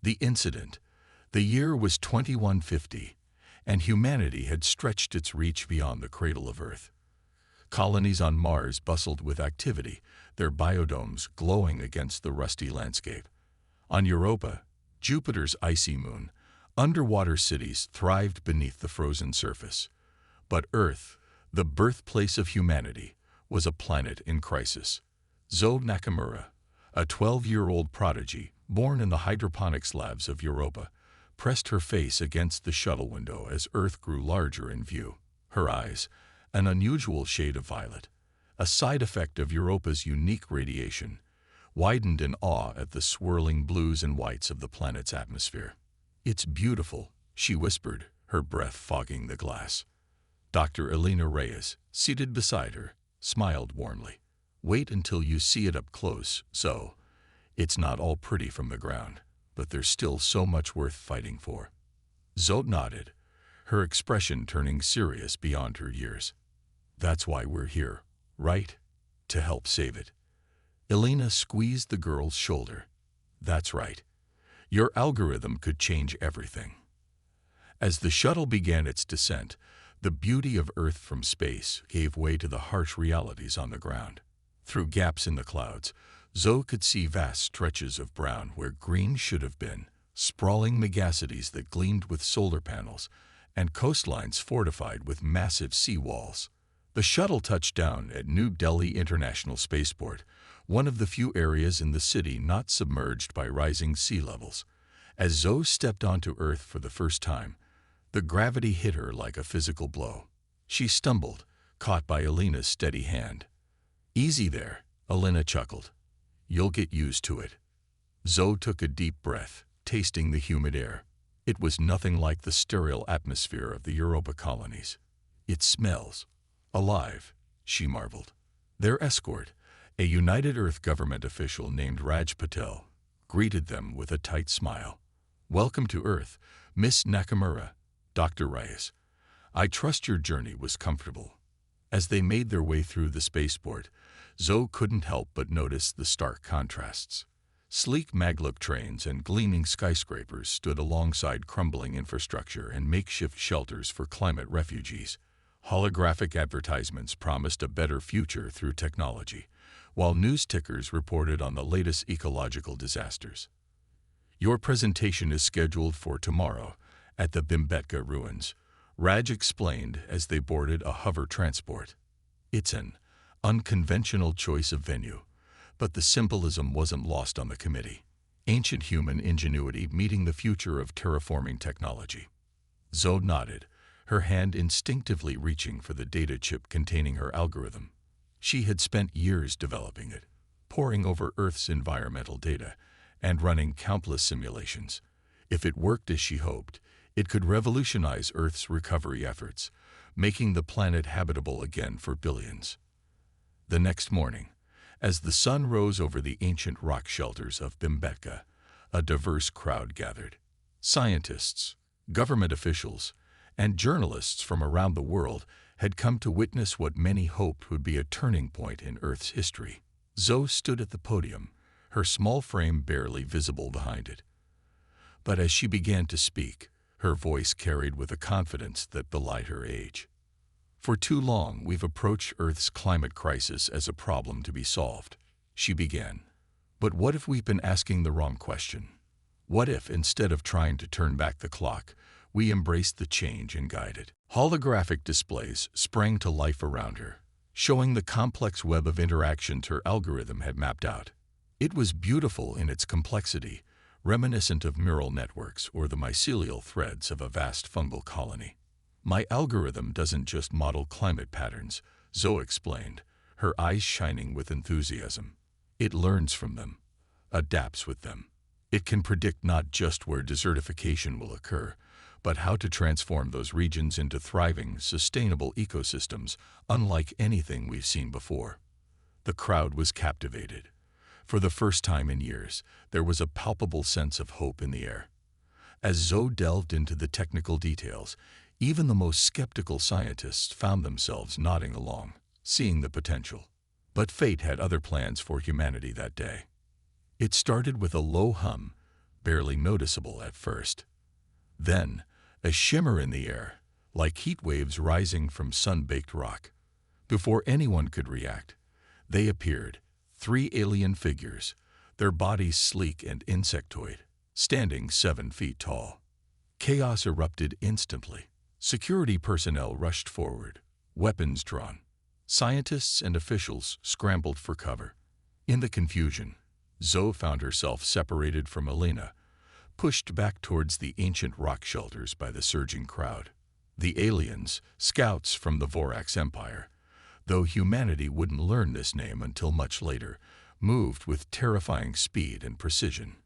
The incident. The year was 2150, and humanity had stretched its reach beyond the cradle of Earth. Colonies on Mars bustled with activity, their biodomes glowing against the rusty landscape. On Europa, Jupiter's icy moon, underwater cities thrived beneath the frozen surface. But Earth, the birthplace of humanity, was a planet in crisis. Zoe Nakamura, a 12-year-old prodigy born in the hydroponics labs of Europa, pressed her face against the shuttle window as Earth grew larger in view. Her eyes, an unusual shade of violet, a side effect of Europa's unique radiation, widened in awe at the swirling blues and whites of the planet's atmosphere. "It's beautiful," she whispered, her breath fogging the glass. Dr. Elena Reyes, seated beside her, smiled warmly. "Wait until you see it up close, so. It's not all pretty from the ground, but there's still so much worth fighting for." Zoe nodded, her expression turning serious beyond her years. "That's why we're here, right? To help save it." Elena squeezed the girl's shoulder. "That's right. Your algorithm could change everything." As the shuttle began its descent, the beauty of Earth from space gave way to the harsh realities on the ground. Through gaps in the clouds, Zoe could see vast stretches of brown where green should have been, sprawling megacities that gleamed with solar panels, and coastlines fortified with massive sea walls. The shuttle touched down at New Delhi International Spaceport, one of the few areas in the city not submerged by rising sea levels. As Zoe stepped onto Earth for the first time, the gravity hit her like a physical blow. She stumbled, caught by Elena's steady hand. "Easy there," Elena chuckled. "You'll get used to it." Zoe took a deep breath, tasting the humid air. It was nothing like the sterile atmosphere of the Europa colonies. "It smells alive," she marveled. Their escort, a United Earth government official named Raj Patel, greeted them with a tight smile. "Welcome to Earth, Miss Nakamura, Dr. Reyes. I trust your journey was comfortable." As they made their way through the spaceport, Zoe couldn't help but notice the stark contrasts. Sleek maglev trains and gleaming skyscrapers stood alongside crumbling infrastructure and makeshift shelters for climate refugees. Holographic advertisements promised a better future through technology, while news tickers reported on the latest ecological disasters. "Your presentation is scheduled for tomorrow at the Bhimbetka ruins," Raj explained as they boarded a hover transport. "It's an unconventional choice of venue, but the symbolism wasn't lost on the committee. Ancient human ingenuity meeting the future of terraforming technology." Zoe nodded, her hand instinctively reaching for the data chip containing her algorithm. She had spent years developing it, poring over Earth's environmental data and running countless simulations. If it worked as she hoped, it could revolutionize Earth's recovery efforts, making the planet habitable again for billions. The next morning, as the sun rose over the ancient rock shelters of Bhimbetka, a diverse crowd gathered. Scientists, government officials, and journalists from around the world had come to witness what many hoped would be a turning point in Earth's history. Zoe stood at the podium, her small frame barely visible behind it. But as she began to speak, her voice carried with a confidence that belied her age. "For too long, we've approached Earth's climate crisis as a problem to be solved," she began. "But what if we've been asking the wrong question? What if, instead of trying to turn back the clock, we embraced the change and guided?" Holographic displays sprang to life around her, showing the complex web of interactions her algorithm had mapped out. It was beautiful in its complexity, reminiscent of neural networks or the mycelial threads of a vast fungal colony. "My algorithm doesn't just model climate patterns," Zoe explained, her eyes shining with enthusiasm. "It learns from them, adapts with them. It can predict not just where desertification will occur, but how to transform those regions into thriving, sustainable ecosystems unlike anything we've seen before." The crowd was captivated. For the first time in years, there was a palpable sense of hope in the air. As Zoe delved into the technical details, even the most skeptical scientists found themselves nodding along, seeing the potential. But fate had other plans for humanity that day. It started with a low hum, barely noticeable at first. Then, a shimmer in the air, like heat waves rising from sun-baked rock. Before anyone could react, they appeared, 3 alien figures, their bodies sleek and insectoid, standing 7 feet tall. Chaos erupted instantly. Security personnel rushed forward, weapons drawn. Scientists and officials scrambled for cover. In the confusion, Zoe found herself separated from Elena, pushed back towards the ancient rock shelters by the surging crowd. The aliens, scouts from the Vorax Empire, though humanity wouldn't learn this name until much later, moved with terrifying speed and precision.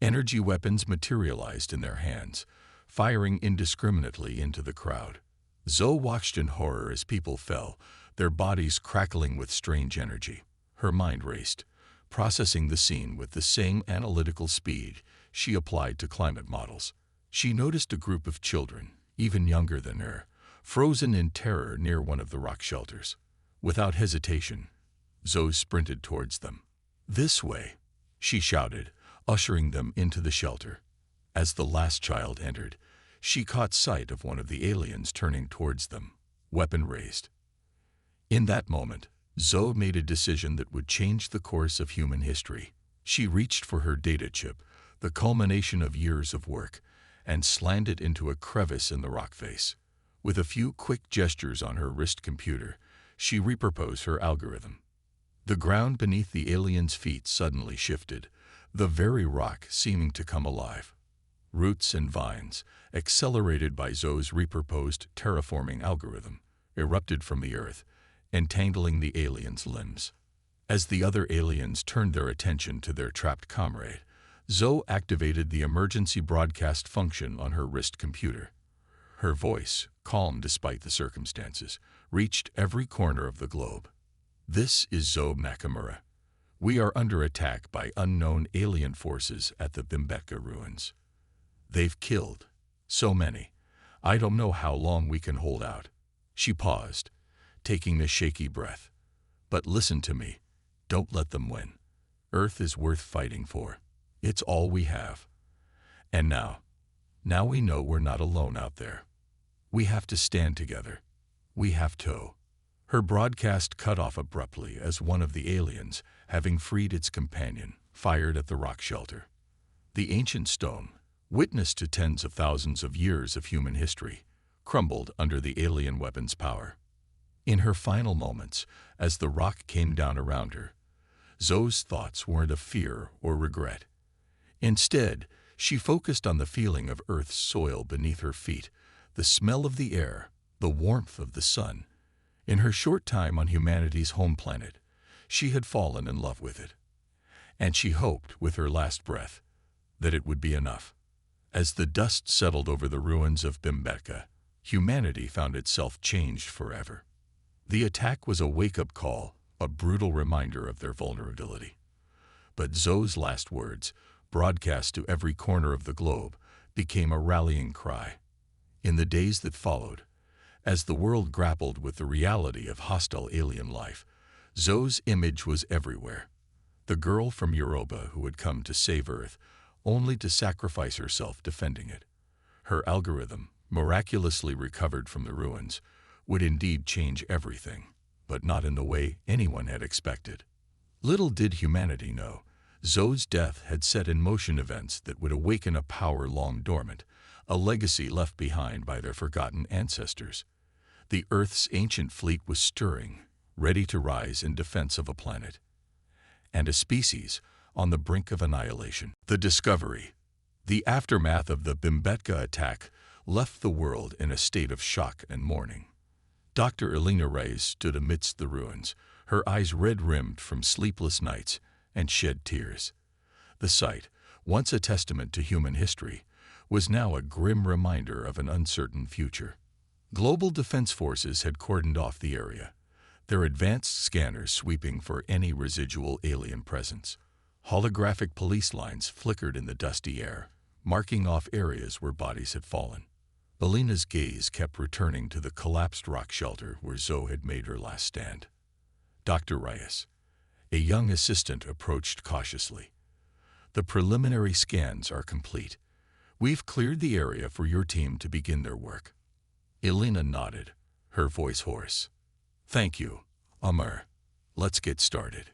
Energy weapons materialized in their hands, firing indiscriminately into the crowd. Zoe watched in horror as people fell, their bodies crackling with strange energy. Her mind raced, processing the scene with the same analytical speed she applied to climate models. She noticed a group of children, even younger than her, frozen in terror near one of the rock shelters. Without hesitation, Zoe sprinted towards them. "This way," she shouted, ushering them into the shelter. As the last child entered, she caught sight of one of the aliens turning towards them, weapon raised. In that moment, Zoe made a decision that would change the course of human history. She reached for her data chip, the culmination of years of work, and slammed it into a crevice in the rock face. With a few quick gestures on her wrist computer, she reproposed her algorithm. The ground beneath the alien's feet suddenly shifted, the very rock seeming to come alive. Roots and vines, accelerated by Zoe's reproposed terraforming algorithm, erupted from the earth, entangling the alien's limbs. As the other aliens turned their attention to their trapped comrade, Zoe activated the emergency broadcast function on her wrist computer. Her voice, calm despite the circumstances, reached every corner of the globe. "This is Zoe Nakamura. We are under attack by unknown alien forces at the Bimbetka ruins. They've killed so many. I don't know how long we can hold out." She paused, taking a shaky breath. "But listen to me. Don't let them win. Earth is worth fighting for. It's all we have. And now we know we're not alone out there. We have to stand together. We have to." Her broadcast cut off abruptly as one of the aliens, having freed its companion, fired at the rock shelter. The ancient stone, witness to tens of thousands of years of human history, crumbled under the alien weapon's power. In her final moments, as the rock came down around her, Zoe's thoughts weren't of fear or regret. Instead, she focused on the feeling of Earth's soil beneath her feet, the smell of the air, the warmth of the sun. In her short time on humanity's home planet, she had fallen in love with it. And she hoped, with her last breath, that it would be enough. As the dust settled over the ruins of Bimbetka, humanity found itself changed forever. The attack was a wake-up call, a brutal reminder of their vulnerability. But Zoe's last words, broadcast to every corner of the globe, became a rallying cry. In the days that followed, as the world grappled with the reality of hostile alien life, Zoe's image was everywhere. The girl from Europa who had come to save Earth, only to sacrifice herself defending it. Her algorithm, miraculously recovered from the ruins, would indeed change everything, but not in the way anyone had expected. Little did humanity know, Zoe's death had set in motion events that would awaken a power long dormant, a legacy left behind by their forgotten ancestors. The Earth's ancient fleet was stirring, ready to rise in defense of a planet, and a species on the brink of annihilation. The discovery, the aftermath of the Bimbetka attack, left the world in a state of shock and mourning. Dr. Elena Reyes stood amidst the ruins, her eyes red-rimmed from sleepless nights, and shed tears. The site, once a testament to human history, was now a grim reminder of an uncertain future. Global defense forces had cordoned off the area, their advanced scanners sweeping for any residual alien presence. Holographic police lines flickered in the dusty air, marking off areas where bodies had fallen. Elena's gaze kept returning to the collapsed rock shelter where Zoe had made her last stand. Dr. Reyes, a young assistant, approached cautiously. The preliminary scans are complete. We've cleared the area for your team to begin their work. Elena nodded, her voice hoarse. Thank you, Amr. Let's get started.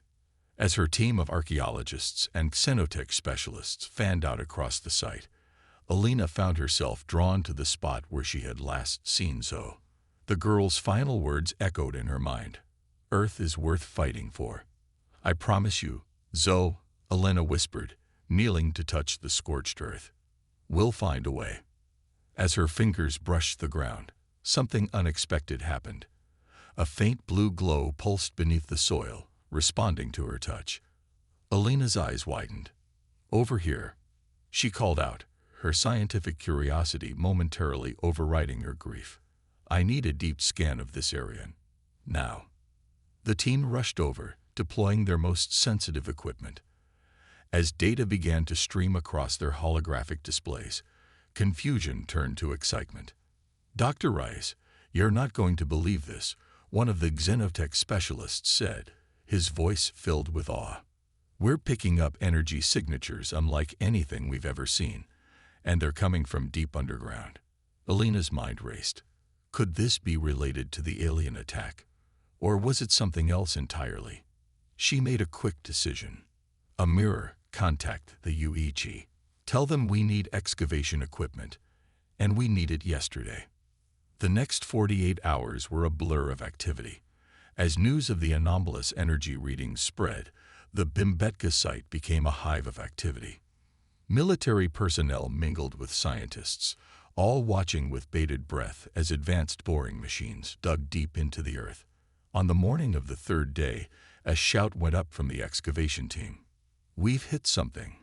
As her team of archaeologists and xenotech specialists fanned out across the site, Elena found herself drawn to the spot where she had last seen Zoe. The girl's final words echoed in her mind. Earth is worth fighting for. I promise you, Zoe, Elena whispered, kneeling to touch the scorched earth. We'll find a way. As her fingers brushed the ground, something unexpected happened. A faint blue glow pulsed beneath the soil, responding to her touch. Elena's eyes widened. Over here, she called out, her scientific curiosity momentarily overriding her grief. I need a deep scan of this area. Now. The team rushed over, deploying their most sensitive equipment. As data began to stream across their holographic displays, confusion turned to excitement. Dr. Rice, you're not going to believe this, one of the xenotech specialists said, his voice filled with awe. We're picking up energy signatures unlike anything we've ever seen, and they're coming from deep underground. Elena's mind raced. Could this be related to the alien attack? Or was it something else entirely? She made a quick decision. A mirror, contact the UEG. Tell them we need excavation equipment, and we need it yesterday. The next 48 hours were a blur of activity. As news of the anomalous energy readings spread, the Bimbetka site became a hive of activity. Military personnel mingled with scientists, all watching with bated breath as advanced boring machines dug deep into the earth. On the morning of the third day, a shout went up from the excavation team. We've hit something.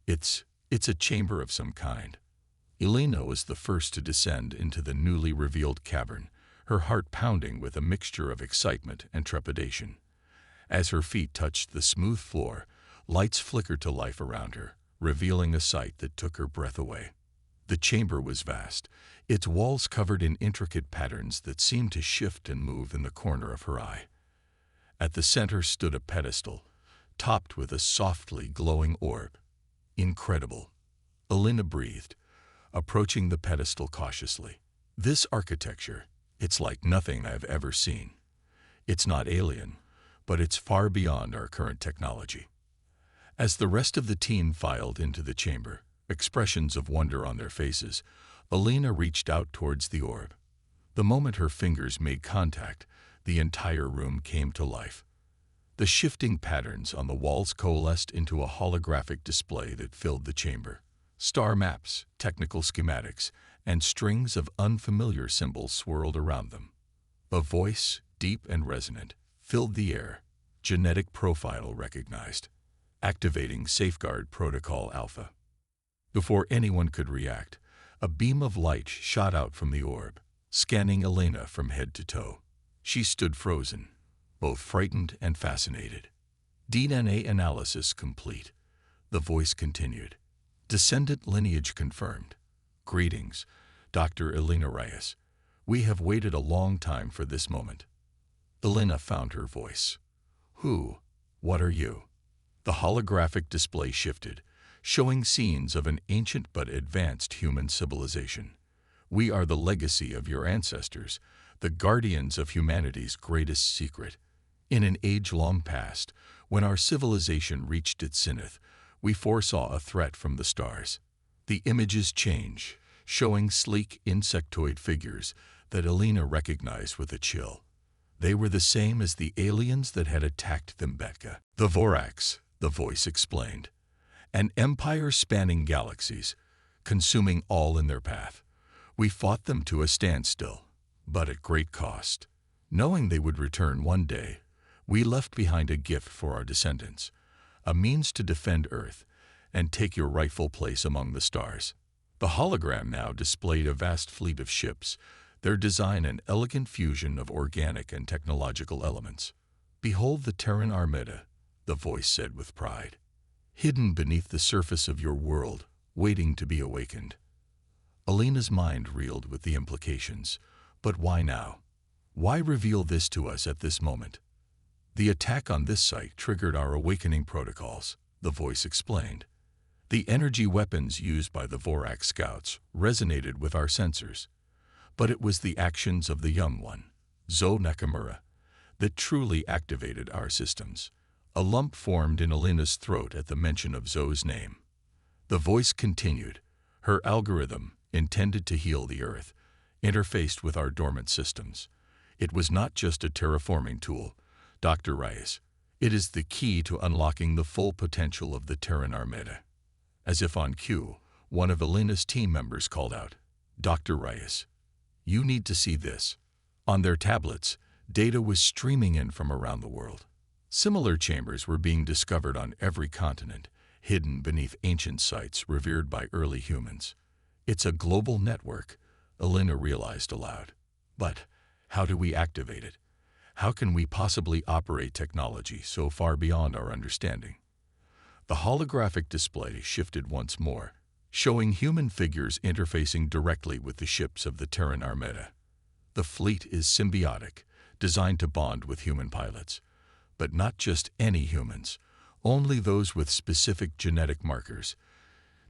It's a chamber of some kind. Elena was the first to descend into the newly revealed cavern, her heart pounding with a mixture of excitement and trepidation. As her feet touched the smooth floor, lights flickered to life around her, revealing a sight that took her breath away. The chamber was vast, its walls covered in intricate patterns that seemed to shift and move in the corner of her eye. At the center stood a pedestal, topped with a softly glowing orb. Incredible. Elena breathed, approaching the pedestal cautiously. This architecture, it's like nothing I've ever seen. It's not alien, but it's far beyond our current technology. As the rest of the team filed into the chamber, expressions of wonder on their faces, Elena reached out towards the orb. The moment her fingers made contact, the entire room came to life. The shifting patterns on the walls coalesced into a holographic display that filled the chamber. Star maps, technical schematics, and strings of unfamiliar symbols swirled around them. A voice, deep and resonant, filled the air. Genetic profile recognized. Activating Safeguard Protocol Alpha. Before anyone could react, a beam of light shot out from the orb, scanning Elena from head to toe. She stood frozen, both frightened and fascinated. DNA analysis complete. The voice continued. Descendant lineage confirmed. Greetings, Dr. Elena Reyes. We have waited a long time for this moment. Elena found her voice. Who? What are you? The holographic display shifted, showing scenes of an ancient but advanced human civilization. We are the legacy of your ancestors, the guardians of humanity's greatest secret. In an age long past, when our civilization reached its zenith, we foresaw a threat from the stars. The images change, showing sleek insectoid figures that Elena recognized with a chill. They were the same as the aliens that had attacked Bimbetka. The Orcs, the voice explained. An empire spanning galaxies, consuming all in their path. We fought them to a standstill, but at great cost. Knowing they would return one day, we left behind a gift for our descendants, a means to defend Earth and take your rightful place among the stars. The hologram now displayed a vast fleet of ships, their design an elegant fusion of organic and technological elements. Behold the Terran Armada, the voice said with pride. Hidden beneath the surface of your world, waiting to be awakened. Elena's mind reeled with the implications. But why now? Why reveal this to us at this moment? The attack on this site triggered our awakening protocols, the voice explained. The energy weapons used by the Vorax scouts resonated with our sensors, but it was the actions of the young one, Zo Nakamura, that truly activated our systems. A lump formed in Alina's throat at the mention of Zo's name. The voice continued. Her algorithm, intended to heal the Earth, interfaced with our dormant systems. It was not just a terraforming tool, Dr. Reyes. It is the key to unlocking the full potential of the Terran Armada. As if on cue, one of Alina's team members called out, Dr. Reyes, you need to see this. On their tablets, data was streaming in from around the world. Similar chambers were being discovered on every continent, hidden beneath ancient sites revered by early humans. It's a global network, Alina realized aloud. But how do we activate it? How can we possibly operate technology so far beyond our understanding? The holographic display shifted once more, showing human figures interfacing directly with the ships of the Terran Armada. The fleet is symbiotic, designed to bond with human pilots. But not just any humans, only those with specific genetic markers.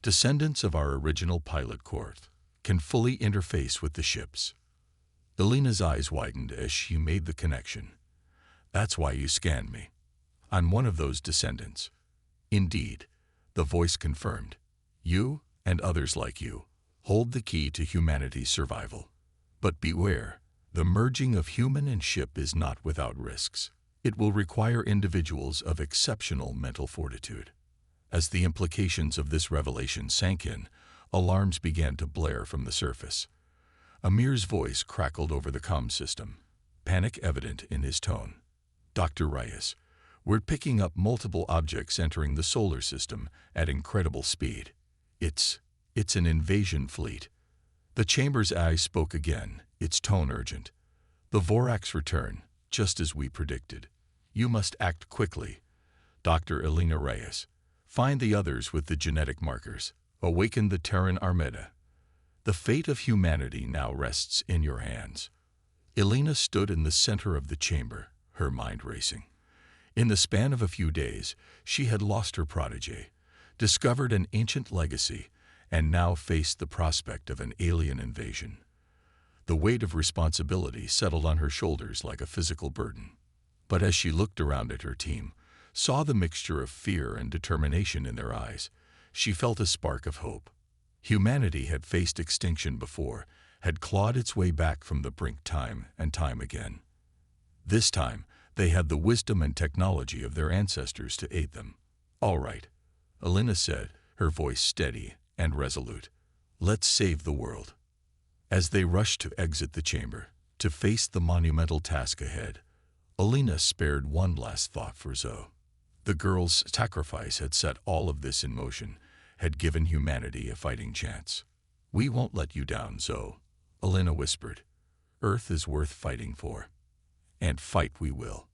Descendants of our original pilot cohort can fully interface with the ships. Alina's eyes widened as she made the connection. That's why you scanned me. I'm one of those descendants. Indeed, the voice confirmed. You, and others like you, hold the key to humanity's survival. But beware, the merging of human and ship is not without risks. It will require individuals of exceptional mental fortitude. As the implications of this revelation sank in, alarms began to blare from the surface. Amir's voice crackled over the comm system, panic evident in his tone. Dr. Reyes, we're picking up multiple objects entering the solar system at incredible speed. It's an invasion fleet. The chamber's eye spoke again, its tone urgent. The Vorax return, just as we predicted. You must act quickly. Dr. Alina Reyes, find the others with the genetic markers. Awaken the Terran Armada. The fate of humanity now rests in your hands. Alina stood in the center of the chamber, her mind racing. In the span of a few days, she had lost her protege, discovered an ancient legacy, and now faced the prospect of an alien invasion. The weight of responsibility settled on her shoulders like a physical burden. But as she looked around at her team, saw the mixture of fear and determination in their eyes, she felt a spark of hope. Humanity had faced extinction before, had clawed its way back from the brink time and time again. This time, they had the wisdom and technology of their ancestors to aid them. All right, Alina said, her voice steady and resolute. Let's save the world. As they rushed to exit the chamber, to face the monumental task ahead, Alina spared one last thought for Zo. The girl's sacrifice had set all of this in motion, had given humanity a fighting chance. We won't let you down, Zo, Alina whispered. Earth is worth fighting for. And fight we will.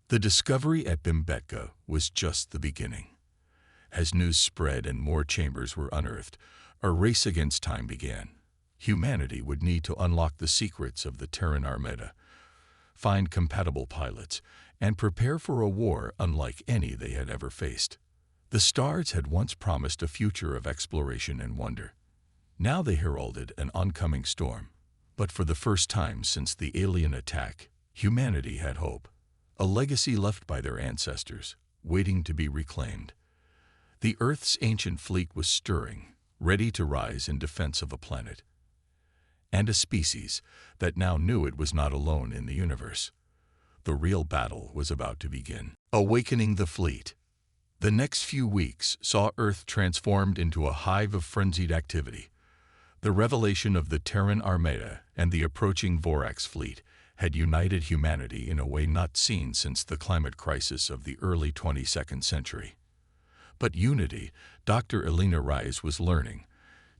The discovery at Bimbetka was just the beginning. As news spread and more chambers were unearthed, a race against time began. Humanity would need to unlock the secrets of the Terran Armada, find compatible pilots, and prepare for a war unlike any they had ever faced. The stars had once promised a future of exploration and wonder. Now they heralded an oncoming storm. But for the first time since the alien attack, humanity had hope, a legacy left by their ancestors, waiting to be reclaimed. The Earth's ancient fleet was stirring, ready to rise in defense of a planet and a species that now knew it was not alone in the universe. The real battle was about to begin. Awakening the fleet. The next few weeks saw Earth transformed into a hive of frenzied activity. The revelation of the Terran Armada and the approaching Vorax fleet had united humanity in a way not seen since the climate crisis of the early 22nd century. But unity, Dr. Alina Reyes was learning,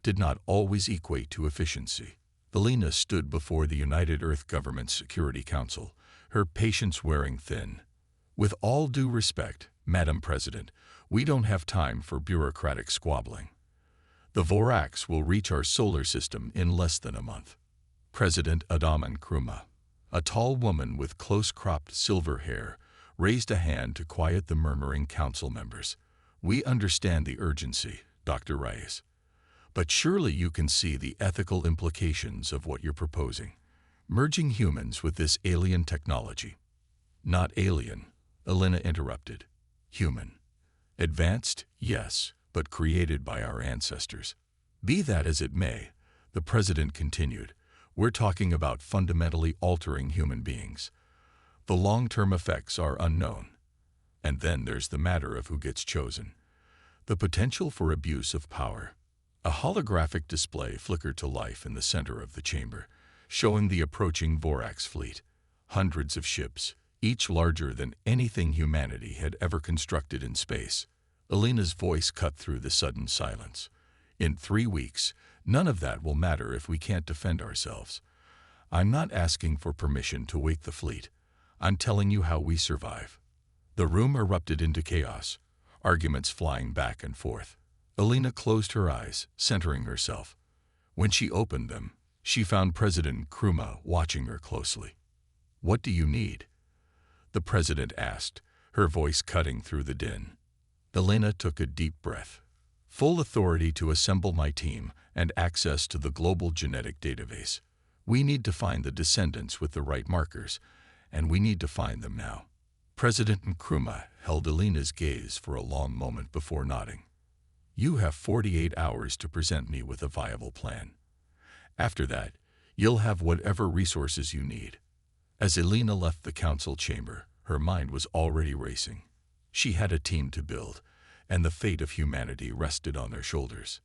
did not always equate to efficiency. Alina stood before the United Earth Government Security Council, her patience wearing thin. With all due respect, Madam President, we don't have time for bureaucratic squabbling. The Vorax will reach our solar system in less than a month. President Adaman Kruma, a tall woman with close-cropped silver hair, raised a hand to quiet the murmuring council members. We understand the urgency, Dr. Reyes. But surely you can see the ethical implications of what you're proposing. Merging humans with this alien technology. Not alien, Elena interrupted. Human. Advanced, yes, but created by our ancestors. Be that as it may, the president continued, we're talking about fundamentally altering human beings. The long-term effects are unknown. And then there's the matter of who gets chosen. The potential for abuse of power. A holographic display flickered to life in the center of the chamber, showing the approaching Vorax fleet. Hundreds of ships, each larger than anything humanity had ever constructed in space. Elena's voice cut through the sudden silence. In 3 weeks, none of that will matter if we can't defend ourselves. I'm not asking for permission to wake the fleet. I'm telling you how we survive. The room erupted into chaos, arguments flying back and forth. Elena closed her eyes, centering herself. When she opened them, she found President Kruma watching her closely. What do you need? The president asked, her voice cutting through the din. Elena took a deep breath. Full authority to assemble my team and access to the global genetic database. We need to find the descendants with the right markers, and we need to find them now. President Nkrumah held Elena's gaze for a long moment before nodding. You have 48 hours to present me with a viable plan. After that, you'll have whatever resources you need. As Elena left the council chamber, her mind was already racing. She had a team to build, and the fate of humanity rested on their shoulders.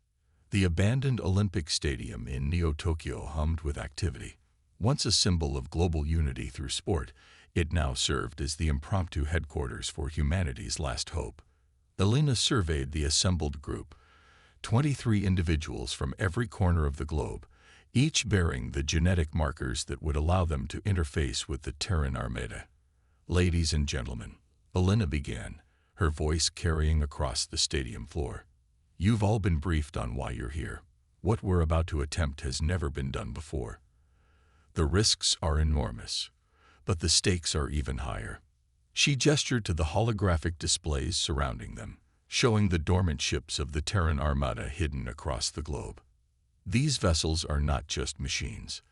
The abandoned Olympic Stadium in Neo-Tokyo hummed with activity. Once a symbol of global unity through sport, it now served as the impromptu headquarters for humanity's last hope. Elena surveyed the assembled group, 23 individuals from every corner of the globe, each bearing the genetic markers that would allow them to interface with the Terran Armada. Ladies and gentlemen, Elena began, her voice carrying across the stadium floor. You've all been briefed on why you're here. What we're about to attempt has never been done before. The risks are enormous, but the stakes are even higher. She gestured to the holographic displays surrounding them, showing the dormant ships of the Terran Armada hidden across the globe. These vessels are not just machines.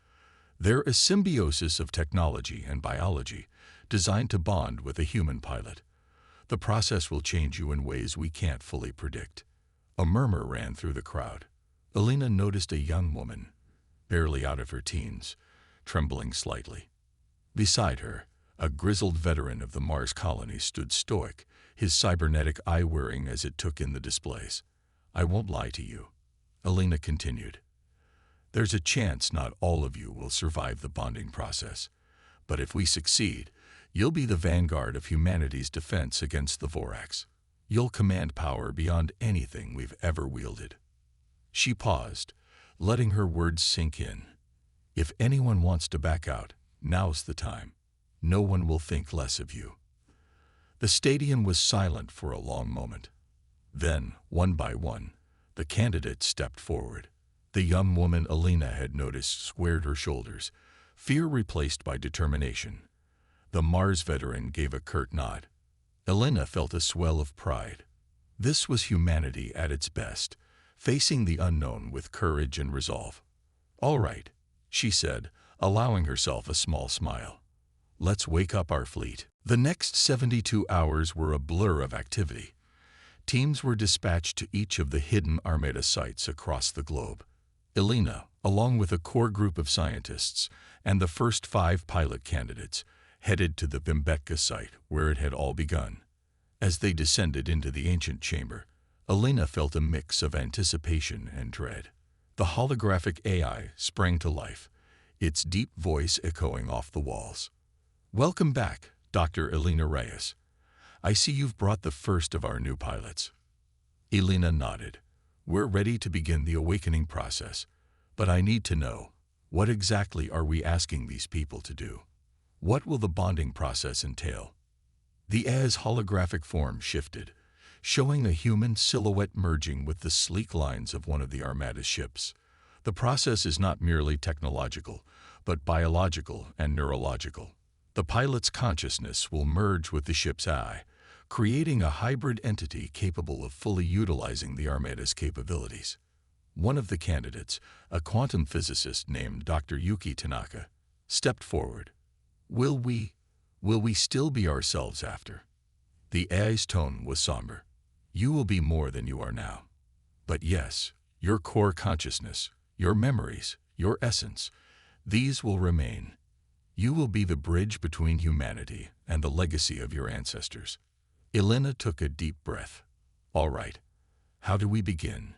They're a symbiosis of technology and biology, designed to bond with a human pilot. The process will change you in ways we can't fully predict. A murmur ran through the crowd. Elena noticed a young woman, barely out of her teens, trembling slightly. Beside her, a grizzled veteran of the Mars colony stood stoic, his cybernetic eye whirring as it took in the displays. I won't lie to you, Elena continued. There's a chance not all of you will survive the bonding process, but if we succeed, you'll be the vanguard of humanity's defense against the Vorax. You'll command power beyond anything we've ever wielded. She paused, letting her words sink in. If anyone wants to back out, now's the time. No one will think less of you. The stadium was silent for a long moment. Then, one by one, the candidates stepped forward. The young woman Elena had noticed squared her shoulders, fear replaced by determination. The Mars veteran gave a curt nod. Elena felt a swell of pride. This was humanity at its best, facing the unknown with courage and resolve. All right, she said, allowing herself a small smile. Let's wake up our fleet. The next 72 hours were a blur of activity. Teams were dispatched to each of the hidden Armada sites across the globe. Elena, along with a core group of scientists and the first 5 pilot candidates, headed to the Vimbetka site where it had all begun. As they descended into the ancient chamber, Elena felt a mix of anticipation and dread. The holographic AI sprang to life, its deep voice echoing off the walls. Welcome back, Dr. Elena Reyes. I see you've brought the first of our new pilots. Elena nodded. We're ready to begin the awakening process, but I need to know, what exactly are we asking these people to do? What will the bonding process entail? The AI's holographic form shifted, showing a human silhouette merging with the sleek lines of one of the Armada's ships. The process is not merely technological, but biological and neurological. The pilot's consciousness will merge with the ship's AI, creating a hybrid entity capable of fully utilizing the Armada's capabilities. One of the candidates, a quantum physicist named Dr. Yuki Tanaka, stepped forward. Will we still be ourselves after? The AI's tone was somber. You will be more than you are now. But yes, your core consciousness, your memories, your essence, these will remain. You will be the bridge between humanity and the legacy of your ancestors. Elena took a deep breath. All right, how do we begin?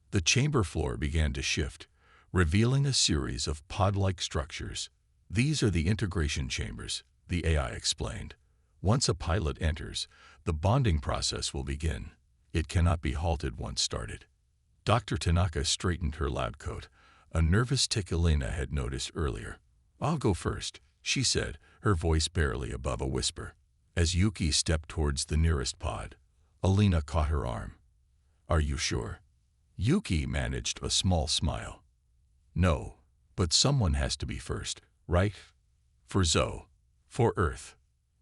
The chamber floor began to shift, revealing a series of pod-like structures. These are the integration chambers, the AI explained. Once a pilot enters, the bonding process will begin. It cannot be halted once started. Dr. Tanaka straightened her lab coat, a nervous tick Elena had noticed earlier. I'll go first, she said, her voice barely above a whisper. As Yuki stepped towards the nearest pod, Elena caught her arm. Are you sure? Yuki managed a small smile. No, but someone has to be first, right? For Zoe. For Earth.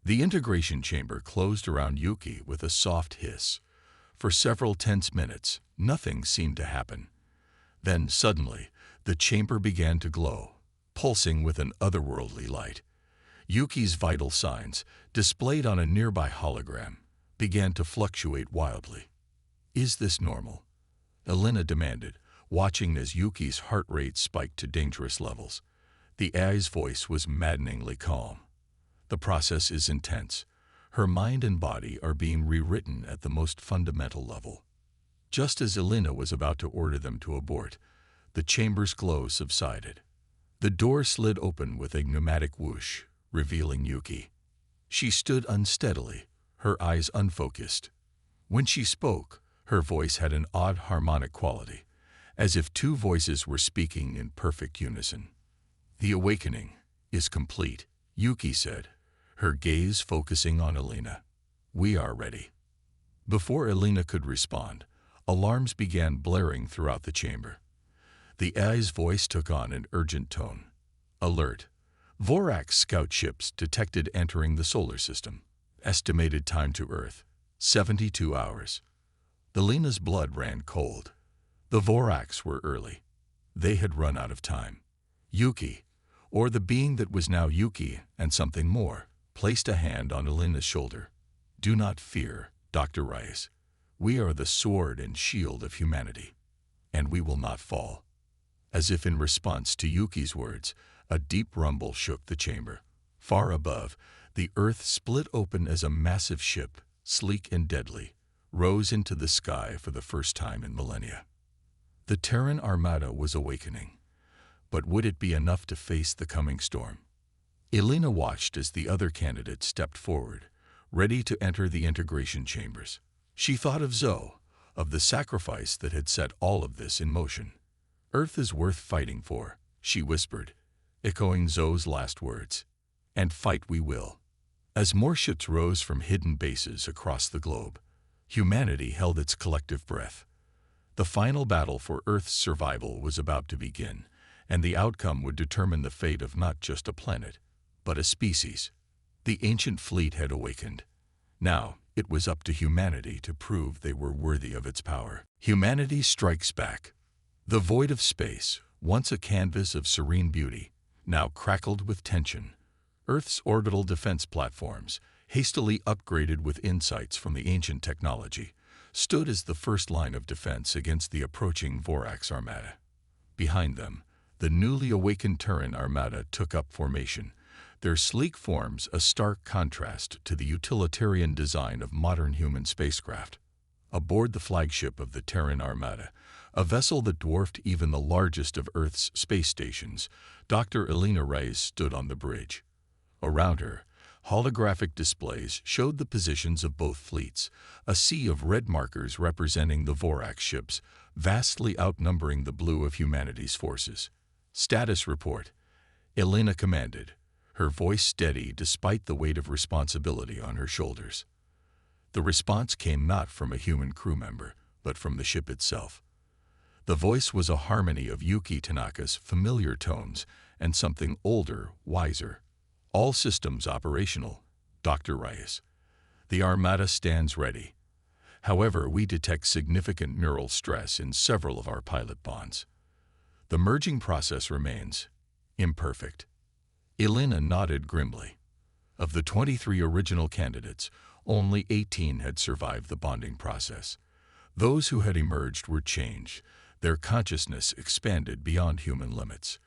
The integration chamber closed around Yuki with a soft hiss. For several tense minutes, nothing seemed to happen. Then, suddenly, the chamber began to glow, pulsing with an otherworldly light. Yuki's vital signs, displayed on a nearby hologram, began to fluctuate wildly. Is this normal? Elena demanded, watching as Yuki's heart rate spiked to dangerous levels. The AI's voice was maddeningly calm. The process is intense. Her mind and body are being rewritten at the most fundamental level. Just as Elena was about to order them to abort, the chamber's glow subsided. The door slid open with a pneumatic whoosh, revealing Yuki. She stood unsteadily, her eyes unfocused. When she spoke, her voice had an odd harmonic quality, as if two voices were speaking in perfect unison. The awakening is complete, Yuki said, her gaze focusing on Elena. We are ready. Before Elena could respond, alarms began blaring throughout the chamber. The AI's voice took on an urgent tone. Alert. Vorax scout ships detected entering the solar system. Estimated time to Earth, 72 hours. Elena's blood ran cold. The Vorax were early. They had run out of time. Yuki, or the being that was now Yuki and something more, placed a hand on Elena's shoulder. Do not fear, Dr. Rice. We are the sword and shield of humanity, and we will not fall. As if in response to Yuki's words, a deep rumble shook the chamber. Far above, the earth split open as a massive ship, sleek and deadly, rose into the sky for the first time in millennia. The Terran Armada was awakening, but would it be enough to face the coming storm? Elena watched as the other candidates stepped forward, ready to enter the integration chambers. She thought of Zoe, of the sacrifice that had set all of this in motion. Earth is worth fighting for, she whispered, echoing Zoe's last words. And fight we will. As more ships rose from hidden bases across the globe, humanity held its collective breath. The final battle for Earth's survival was about to begin, and the outcome would determine the fate of not just a planet, but a species. The ancient fleet had awakened. Now, it was up to humanity to prove they were worthy of its power. Humanity strikes back. The void of space, once a canvas of serene beauty, now crackled with tension. Earth's orbital defense platforms, hastily upgraded with insights from the ancient technology, stood as the first line of defense against the approaching Vorax Armada. Behind them, the newly awakened Terran Armada took up formation, their sleek forms a stark contrast to the utilitarian design of modern human spacecraft. Aboard the flagship of the Terran Armada, a vessel that dwarfed even the largest of Earth's space stations, Dr. Elena Reyes stood on the bridge. Around her, holographic displays showed the positions of both fleets, a sea of red markers representing the Vorax ships, vastly outnumbering the blue of humanity's forces. Status report, Elena commanded, her voice steady despite the weight of responsibility on her shoulders. The response came not from a human crew member, but from the ship itself. The voice was a harmony of Yuki Tanaka's familiar tones and something older, wiser. All systems operational, Dr. Reyes. The Armada stands ready. However, we detect significant neural stress in several of our pilot bonds. The merging process remains imperfect. Elena nodded grimly. Of the 23 original candidates, only 18 had survived the bonding process. Those who had emerged were changed. Their consciousness expanded beyond human limits.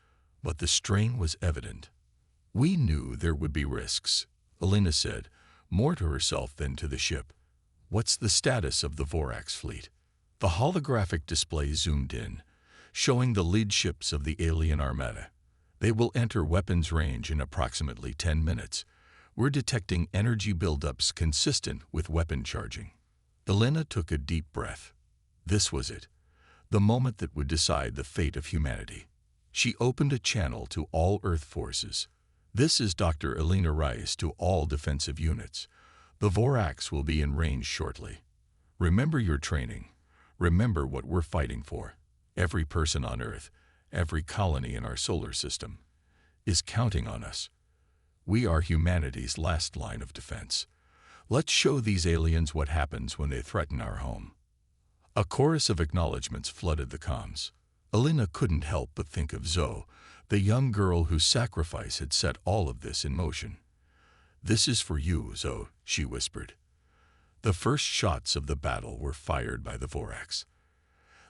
But the strain was evident. We knew there would be risks, Elena said, more to herself than to the ship. What's the status of the Vorax fleet? The holographic display zoomed in, showing the lead ships of the alien Armada. They will enter weapons range in approximately 10 minutes. We're detecting energy buildups consistent with weapon charging. Elena took a deep breath. This was it, the moment that would decide the fate of humanity. She opened a channel to all Earth forces. This is Dr. Elena Rice to all defensive units. The Vorax will be in range shortly. Remember your training. Remember what we're fighting for. Every person on Earth, every colony in our solar system, is counting on us. We are humanity's last line of defense. Let's show these aliens what happens when they threaten our home. A chorus of acknowledgments flooded the comms. Elena couldn't help but think of Zoe, the young girl whose sacrifice had set all of this in motion. "This is for you, Zoe," she whispered. The first shots of the battle were fired by the Vorax.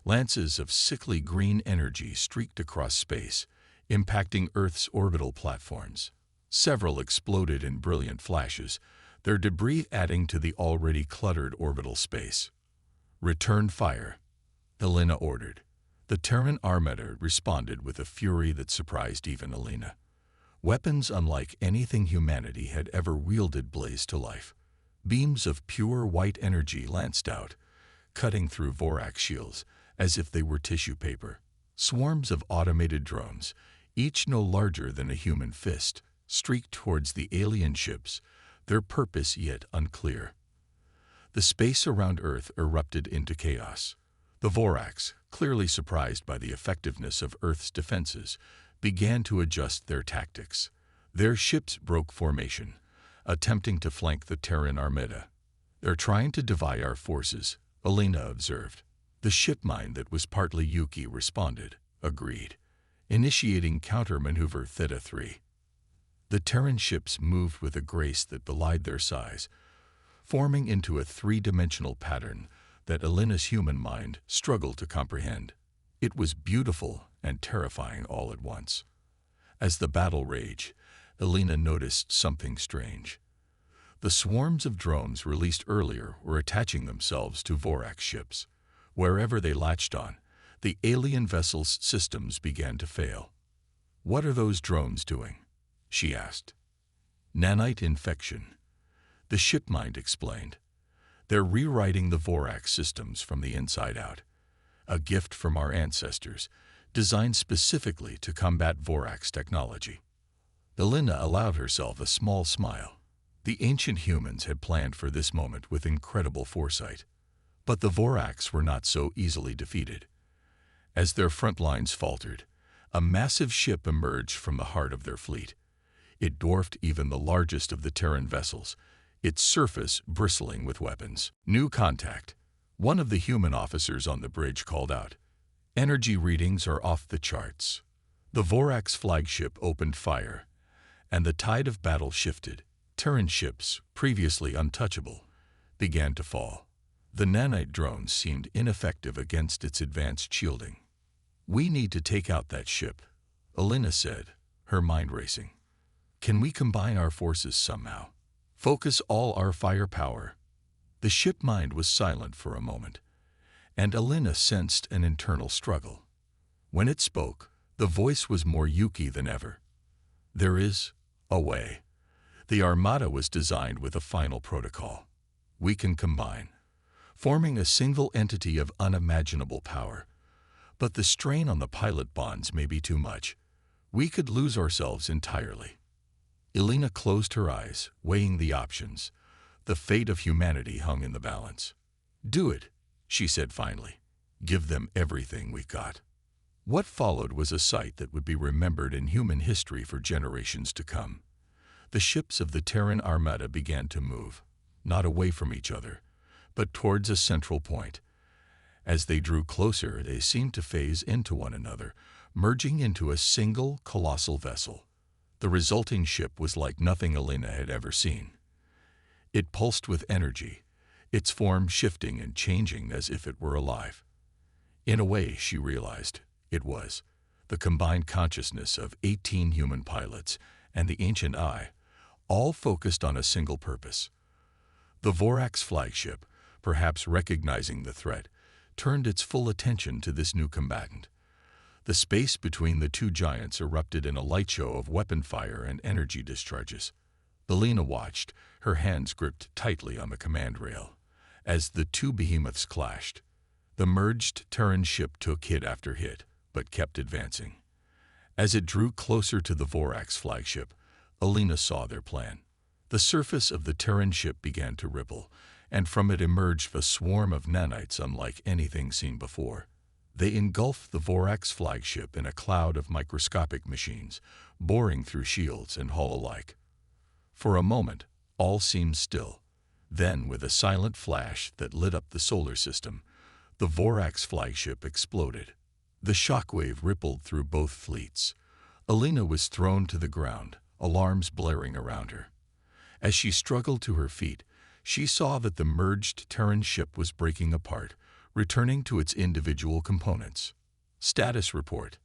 Lances of sickly green energy streaked across space, impacting Earth's orbital platforms. Several exploded in brilliant flashes, their debris adding to the already cluttered orbital space. "Return fire," Elena ordered. The Terran Armada responded with a fury that surprised even Elena. Weapons unlike anything humanity had ever wielded blazed to life. Beams of pure white energy lanced out, cutting through Vorax shields as if they were tissue paper. Swarms of automated drones, each no larger than a human fist, streaked towards the alien ships, their purpose yet unclear. The space around Earth erupted into chaos. The Vorax, clearly surprised by the effectiveness of Earth's defenses, began to adjust their tactics. Their ships broke formation, attempting to flank the Terran Armada. "They're trying to divide our forces," Elena observed. The ship mind that was partly Yuki responded, agreed, initiating counter-maneuver Theta 3. The Terran ships moved with a grace that belied their size, forming into a three-dimensional pattern that Elena's human mind struggled to comprehend. It was beautiful and terrifying all at once. As the battle raged, Elena noticed something strange. The swarms of drones released earlier were attaching themselves to Vorax ships. Wherever they latched on, the alien vessel's systems began to fail. "What are those drones doing?" she asked. "Nanite infection," the ship mind explained. "They're rewriting the Vorax systems from the inside out. A gift from our ancestors, designed specifically to combat Vorax technology." Elena allowed herself a small smile. The ancient humans had planned for this moment with incredible foresight. But the Vorax were not so easily defeated. As their front lines faltered, a massive ship emerged from the heart of their fleet. It dwarfed even the largest of the Terran vessels, its surface bristling with weapons. "New contact," one of the human officers on the bridge called out. "Energy readings are off the charts." The Vorax flagship opened fire, and the tide of battle shifted. Terran ships, previously untouchable, began to fall. The nanite drones seemed ineffective against its advanced shielding. "We need to take out that ship," Elena said, her mind racing. "Can we combine our forces somehow? Focus all our firepower?" The ship mind was silent for a moment, and Elena sensed an internal struggle. When it spoke, the voice was more Yuki than ever. "There is a way. The Armada was designed with a final protocol. We can combine, forming a single entity of unimaginable power. But the strain on the pilot bonds may be too much. We could lose ourselves entirely." Elena closed her eyes, weighing the options. The fate of humanity hung in the balance. "Do it," she said finally. "Give them everything we've got." What followed was a sight that would be remembered in human history for generations to come. The ships of the Terran Armada began to move. not away from each other, but towards a central point. As they drew closer, they seemed to phase into one another, merging into a single colossal vessel. The resulting ship was like nothing Elena had ever seen. It pulsed with energy, its form shifting and changing as if it were alive. In a way, she realized, it was the combined consciousness of 18 human pilots and the ancient eye, all focused on a single purpose. The Vorac's flagship, perhaps recognizing the threat, turned its full attention to this new combatant. The space between the two giants erupted in a light show of weapon fire and energy discharges. Elena watched, her hands gripped tightly on the command rail. As the two behemoths clashed, the merged Terran ship took hit after hit, but kept advancing. As it drew closer to the Vorac's flagship, Elena saw their plan. The surface of the Terran ship began to ripple, and from it emerged a swarm of nanites unlike anything seen before. They engulfed the Vorac's flagship in a cloud of microscopic machines, boring through shields and hull alike. For a moment, all seemed still. Then, with a silent flash that lit up the solar system, the Vorac's flagship exploded. The shockwave rippled through both fleets. Elena was thrown to the ground, alarms blaring around her. As she struggled to her feet, she saw that the merged Terran ship was breaking apart, returning to its individual components. "Status report,"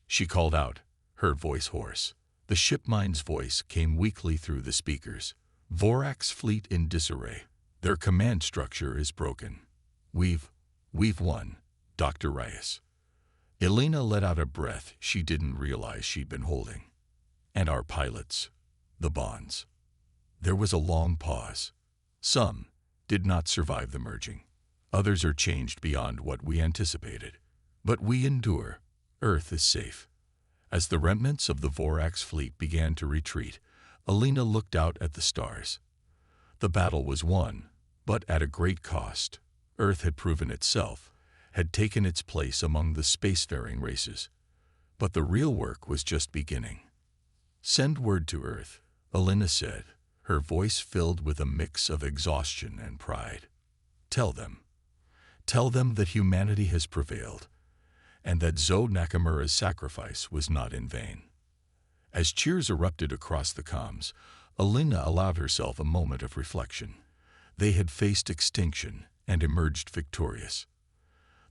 she called out, her voice hoarse. The shipmind's voice came weakly through the speakers. "Vorac's fleet in disarray. Their command structure is broken. We've won, Dr. Reyes." Elena let out a breath she didn't realize she'd been holding. "And our pilots, the bonds." There was a long pause. "Some did not survive the merging. Others are changed beyond what we anticipated. But we endure. Earth is safe." As the remnants of the Vorac's fleet began to retreat, Elena looked out at the stars. The battle was won, but at a great cost. Earth had proven itself, had taken its place among the spacefaring races. But the real work was just beginning. "Send word to Earth," Elena said, her voice filled with a mix of exhaustion and pride. Tell them that humanity has prevailed, and that Zoe Nakamura's sacrifice was not in vain." As cheers erupted across the comms, Elena allowed herself a moment of reflection. They had faced extinction and emerged victorious.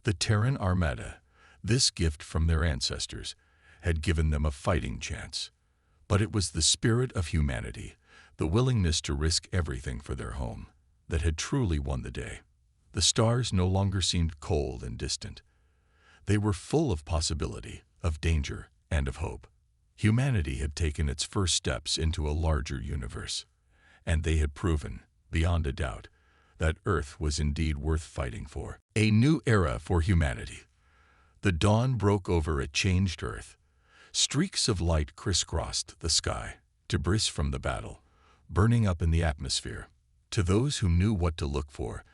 The Terran Armada, this gift from their ancestors, had given them a fighting chance. But it was the spirit of humanity, the willingness to risk everything for their home, that had truly won the day. The stars no longer seemed cold and distant. They were full of possibility, of danger, and of hope. Humanity had taken its first steps into a larger universe, and they had proven, beyond a doubt, that Earth was indeed worth fighting for. A new era for humanity. The dawn broke over a changed Earth. Streaks of light crisscrossed the sky, debris from the battle, burning up in the atmosphere. To those who knew what to look for,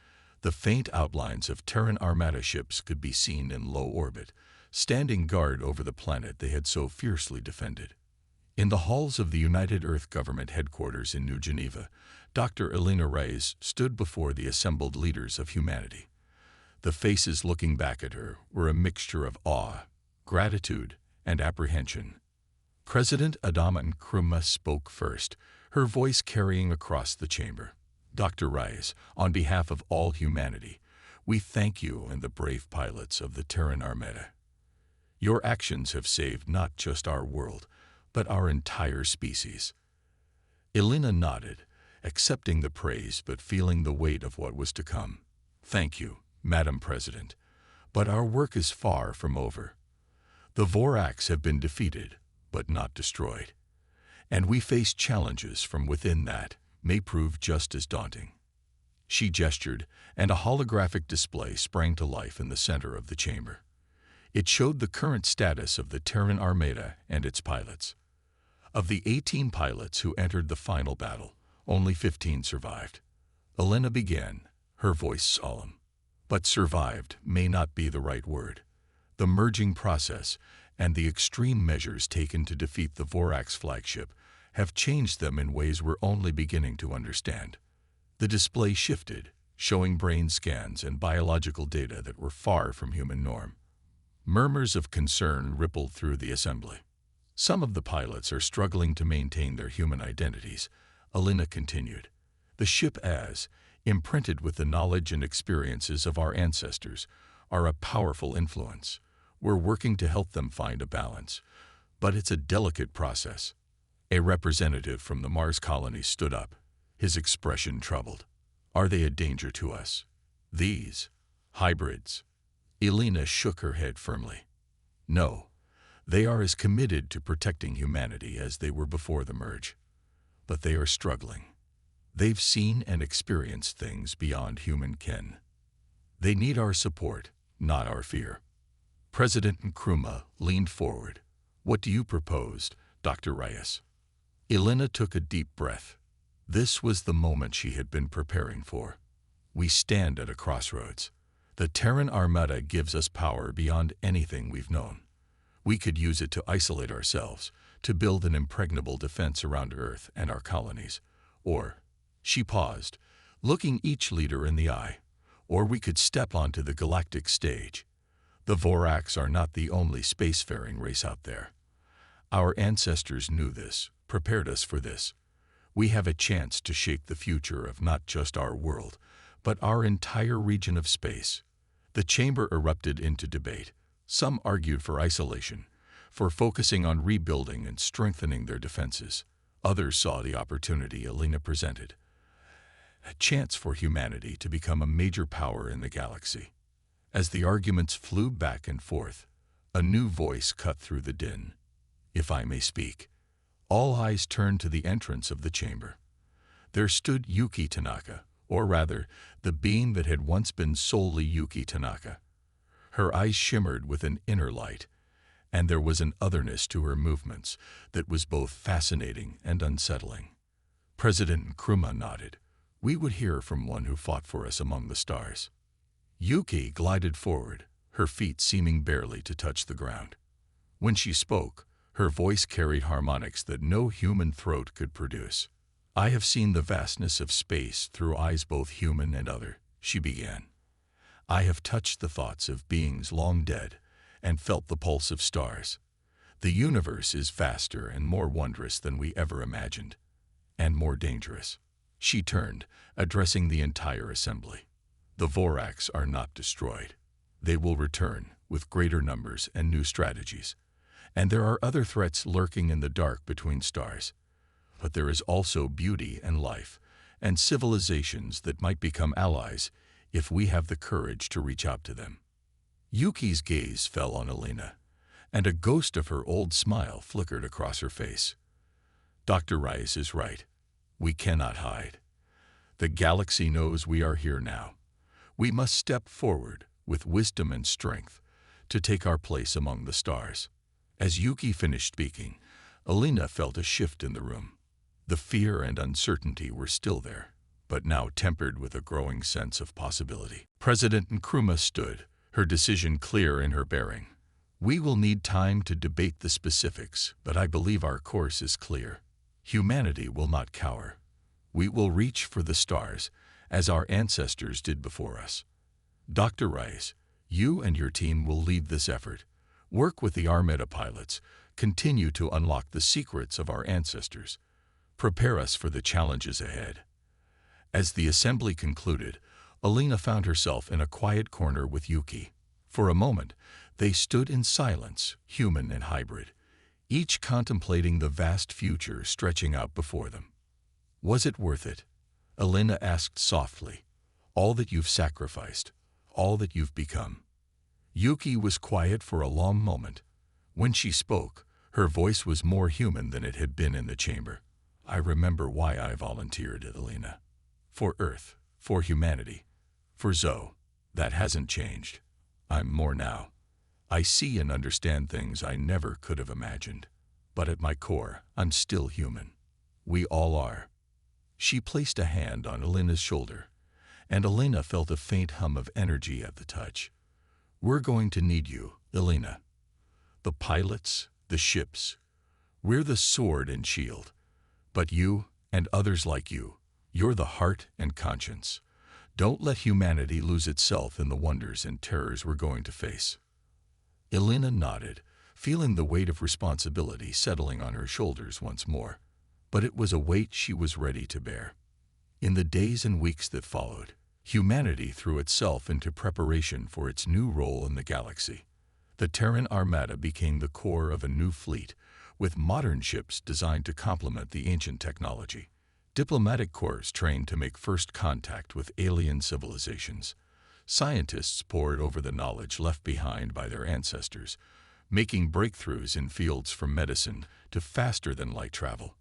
the faint outlines of Terran Armada ships could be seen in low orbit, standing guard over the planet they had so fiercely defended. In the halls of the United Earth Government headquarters in New Geneva, Dr. Elena Reyes stood before the assembled leaders of humanity. The faces looking back at her were a mixture of awe, gratitude, and apprehension. President Adama Nkrumah spoke first, her voice carrying across the chamber. "Dr. Reyes, on behalf of all humanity, we thank you and the brave pilots of the Terran Armada. Your actions have saved not just our world, but our entire species." Elena nodded, accepting the praise but feeling the weight of what was to come. "Thank you, Madam President, but our work is far from over. The Vorac's have been defeated, but not destroyed, and we face challenges from within that may prove just as daunting." She gestured, and a holographic display sprang to life in the center of the chamber. It showed the current status of the Terran Armada and its pilots. Of the 18 pilots who entered the final battle, only 15 survived. Elena began, her voice solemn. But survived may not be the right word. The merging process and the extreme measures taken to defeat the Vorac's flagship have changed them in ways we're only beginning to understand. The display shifted, showing brain scans and biological data that were far from human norm. Murmurs of concern rippled through the assembly. Some of the pilots are struggling to maintain their human identities, Alina continued. The ship as, imprinted with the knowledge and experiences of our ancestors, are a powerful influence. We're working to help them find a balance, but it's a delicate process. A representative from the Mars colony stood up, his expression troubled. Are they a danger to us? These hybrids? Alina shook her head firmly. No, they are as committed to protecting humanity as they were before the merge. But they are struggling. They've seen and experienced things beyond human ken. They need our support, not our fear. President Nkrumah leaned forward. What do you propose, Dr. Reyes? Alina took a deep breath. This was the moment she had been preparing for. We stand at a crossroads. The Terran Armada gives us power beyond anything we've known. We could use it to isolate ourselves, to build an impregnable defense around Earth and our colonies. Or, she paused, looking each leader in the eye, or we could step onto the galactic stage. The Orcs are not the only spacefaring race out there. Our ancestors knew this, prepared us for this. We have a chance to shape the future of not just our world, but our entire region of space. The chamber erupted into debate. Some argued for isolation, for focusing on rebuilding and strengthening their defenses. Others saw the opportunity Alina presented. A chance for humanity to become a major power in the galaxy. As the arguments flew back and forth, a new voice cut through the din. If I may speak. All eyes turned to the entrance of the chamber. There stood Yuki Tanaka, or rather, the being that had once been solely Yuki Tanaka. Her eyes shimmered with an inner light, and there was an otherness to her movements that was both fascinating and unsettling. President Nkrumah nodded. We would hear from one who fought for us among the stars. Yuki glided forward, her feet seeming barely to touch the ground. When she spoke, her voice carried harmonics that no human throat could produce. I have seen the vastness of space through eyes both human and other, she began. I have touched the thoughts of beings long dead and felt the pulse of stars. The universe is vaster and more wondrous than we ever imagined, and more dangerous. She turned, addressing the entire assembly. The Orcs are not destroyed. They will return with greater numbers and new strategies. And there are other threats lurking in the dark between stars. But there is also beauty and life, and civilizations that might become allies if we have the courage to reach out to them. Yuki's gaze fell on Alina, and a ghost of her old smile flickered across her face. Dr. Reyes is right. We cannot hide. The galaxy knows we are here now. We must step forward with wisdom and strength to take our place among the stars. As Yuki finished speaking, Alina felt a shift in the room. The fear and uncertainty were still there, but now tempered with a growing sense of possibility. President Nkrumah stood, her decision clear in her bearing. We will need time to debate the specifics, but I believe our course is clear. Humanity will not cower. We will reach for the stars, as our ancestors did before us. Dr. Reyes, you and your team will lead this effort. Work with the Armada pilots, continue to unlock the secrets of our ancestors. Prepare us for the challenges ahead. As the assembly concluded, Alina found herself in a quiet corner with Yuki. For a moment, they stood in silence, human and hybrid, each contemplating the vast future stretching out before them. Was it worth it? Alina asked softly. All that you've sacrificed, all that you've become. Yuki was quiet for a long moment. When she spoke, her voice was more human than it had been in the chamber. I remember why I volunteered, Alina. For Earth, for humanity, for Zoe. That hasn't changed. I'm more now. I see and understand things I never could have imagined. But at my core, I'm still human. We all are. She placed a hand on Alina's shoulder, and Alina felt a faint hum of energy at the touch. We're going to need you, Alina. The pilots, the ships. We're the sword and shield. But you, and others like you, You're the heart and conscience. Don't let humanity lose itself in the wonders and terrors we're going to face." Elena nodded, feeling the weight of responsibility settling on her shoulders once more. But it was a weight she was ready to bear. In the days and weeks that followed, humanity threw itself into preparation for its new role in the galaxy. The Terran Armada became the core of a new fleet, with modern ships designed to complement the ancient technology. Diplomatic corps trained to make first contact with alien civilizations. Scientists pored over the knowledge left behind by their ancestors, making breakthroughs in fields from medicine to faster-than-light travel.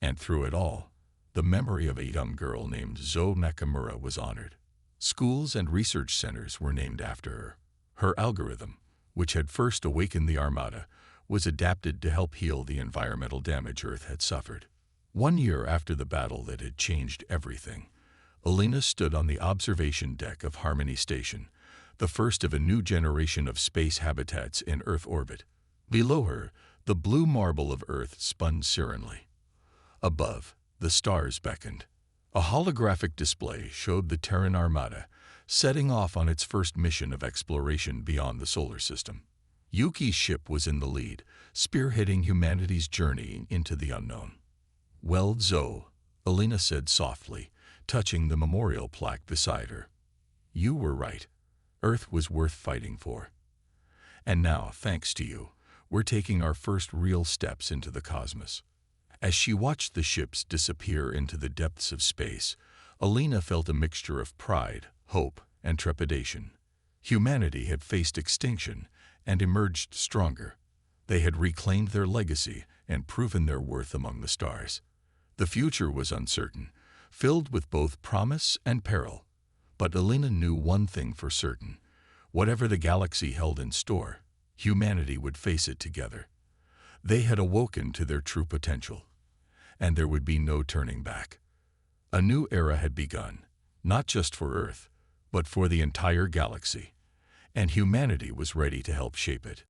And through it all, the memory of a young girl named Zo Nakamura was honored. Schools and research centers were named after her. Her algorithm, which had first awakened the Armada, was adapted to help heal the environmental damage Earth had suffered. 1 year after the battle that had changed everything, Elena stood on the observation deck of Harmony Station, the first of a new generation of space habitats in Earth orbit. Below her, the blue marble of Earth spun serenely. Above, the stars beckoned. A holographic display showed the Terran Armada, setting off on its first mission of exploration beyond the solar system. Yuki's ship was in the lead, spearheading humanity's journey into the unknown. "Well, Zo," Elena said softly, touching the memorial plaque beside her. "You were right. Earth was worth fighting for. And now, thanks to you, we're taking our first real steps into the cosmos." As she watched the ships disappear into the depths of space, Elena felt a mixture of pride, hope, and trepidation. Humanity had faced extinction and emerged stronger. They had reclaimed their legacy and proven their worth among the stars. The future was uncertain, filled with both promise and peril. But Elena knew one thing for certain: whatever the galaxy held in store, humanity would face it together. They had awoken to their true potential, and there would be no turning back. A new era had begun, not just for Earth, but for the entire galaxy, and humanity was ready to help shape it.